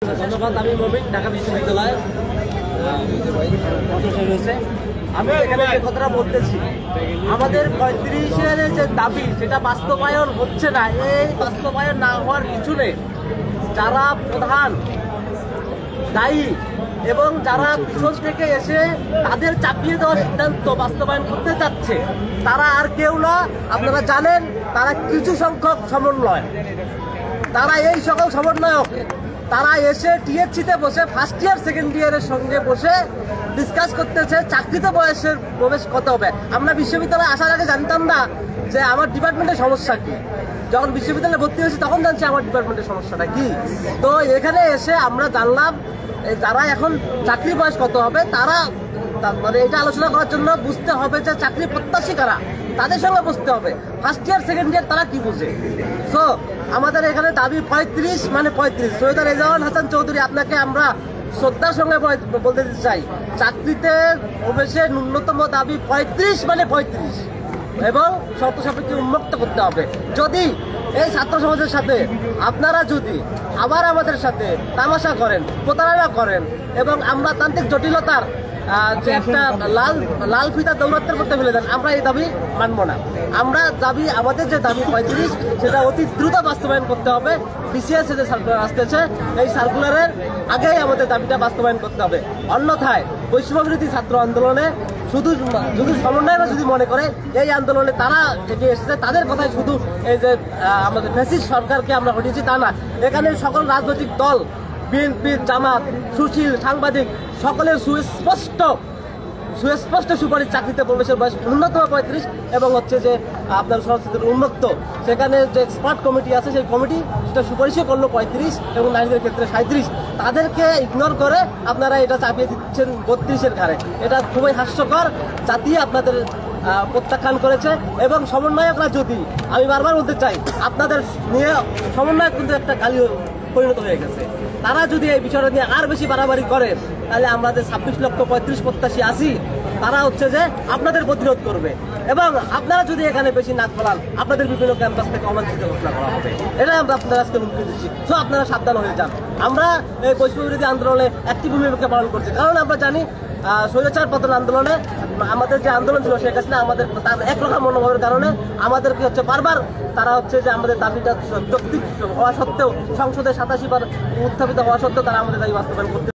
ধন্যবাদ। আমি মমিন, ঢাকা বিশ্ববিদ্যালয় রয়েছে। আমি এখানে যে কথাটা বলতেছি, আমাদের 35-এর যে দাবি সেটা বাস্তবায়ন হচ্ছে না। এই বাস্তবায়ন না হওয়ার পিছনে যারা প্রধান দায়ী এবং যারা পিছন থেকে এসে তাদের চাপিয়ে দেওয়ার সিদ্ধান্ত বাস্তবায়ন করতে যাচ্ছে, তারা আর কেউ না, আপনারা জানেন, তারা কিছু সংখ্যক সমন্বয়। তারা এই সকল সমন্বয়ক তারা এসে টিএসসিতে বসে ফার্স্ট ইয়ার সেকেন্ড ইয়ারের সঙ্গে বসে ডিসকাস করতেছে চাকরিতে বয়সের প্রবেশ কত হবে। আমরা বিশ্ববিদ্যালয়ে আসার আগে জানতাম না যে আমার ডিপার্টমেন্টের সমস্যা কি। যখন বিশ্ববিদ্যালয়ে ভর্তি হয়েছি তখন জানছি আমার ডিপার্টমেন্টের সমস্যাটা কি। তো এখানে এসে আমরা জানলাম যারা এখন চাকরি বয়স কত হবে, তারা মানে এটা আলোচনা করার জন্য বুঝতে হবে যে চাকরি প্রত্যাশী কারা, তাদের সঙ্গে বসতে হবে। ফার্স্ট ইয়ার সেকেন্ড ইয়ার তারা কি বুঝে। সো আমাদের এখানে দাবি 35 মানে 35। সৈয়দ রেজাওয়ান হাসান চৌধুরী, আপনাকে আমরা শ্রদ্ধার সঙ্গে বলতে চাই, চাকরিতে প্রবেশের ন্যূনতম দাবি 35 মানে 35 এবং শর্ত সাপেক্ষে উন্মুক্ত করতে হবে। যদি এই ছাত্র সমাজের সাথে আপনারা যদি আবার আমাদের সাথে তামাশা করেন, প্রতারণা করেন এবং আমরা তান্ত্রিক জটিলতার যে একটা লাল ফিতা দৌরাত্মের করতে ফেলে দেন, আমরা এই দাবি মানব না। আমরা দাবি, আমাদের যে দাবি 35 সেটা অতি দ্রুত বাস্তবায়ন করতে হবে। বিসিএস যে সার্কুলার আসতেছে, এই সার্কুলারের আগেই আমাদের দাবিটা বাস্তবায়ন করতে হবে। অন্যথায় বৈষম্যবিরোধী ছাত্র আন্দোলনে শুধু সমন্বয়রা যদি মনে করে এই আন্দোলনে তারা এগিয়ে এসেছে, তাদের কথায় শুধু এই যে আমাদের ফ্যাসিস্ট সরকারকে আমরা হটিয়েছি তা না। এখানে সকল রাজনৈতিক দল, বিএনপি, জামাত, সুশীল, সাংবাদিক সকলের সুস্পষ্ট সুপারিশ চাকরিতে প্রবেশের বয়স ন্যূনতম 35 এবং হচ্ছে যে আপনার সংস্কৃতির উন্মুক্ত। সেখানে যে এক্সপার্ট কমিটি আছে সেই কমিটি সেটা সুপারিশও করলো 35 এবং নারীদের ক্ষেত্রে 37। তাদেরকে ইগনোর করে আপনারা এটা চাপিয়ে দিচ্ছেন 32-এর ঘাড়ে। এটা খুবই হাস্যকর। জাতি আপনাদের প্রত্যাখ্যান করেছে এবং সমন্বয়করা, যদি আমি বারবার বলতে চাই, আপনাদের নিয়ে সমন্বয়ক কিন্তু একটা গালি পরিণত হয়ে গেছে। তারা যদি এই বিষয়টা নিয়ে আর বেশি বাড়াবাড়ি করে, তাহলে আমাদের 26,35,000 প্রত্যাশী আছি, তারা হচ্ছে যে আপনাদের প্রতিরোধ করবে এবং আপনারা যদি এখানে বেশি নাক ফলান, আপনাদের বিভিন্ন ক্যাম্পাস থেকে অবাঞ্ছিত ঘোষণা করা হবে। এটা আমরা আপনারা আজকে হুমকি দিচ্ছি। তো আপনারা সাবধান হয়ে যান। আমরা এই বৈষম্যবিরোধী আন্দোলনে একটি ভূমিকা পালন করছি, কারণ আমরা জানি স্বৈরাচার পতন আন্দোলনে আমাদের যে আন্দোলন ছিল, শেখ হাসিনা আমাদের তার একরকম মনোভাবের কারণে আমাদেরকে হচ্ছে বারবার তারা হচ্ছে যে আমাদের দাবিটা যৌক্তিক হওয়া সত্ত্বেও, সংসদে 87 বার উত্থাপিত হওয়া সত্ত্বেও তারা আমাদের দাবি বাস্তবায়ন করতে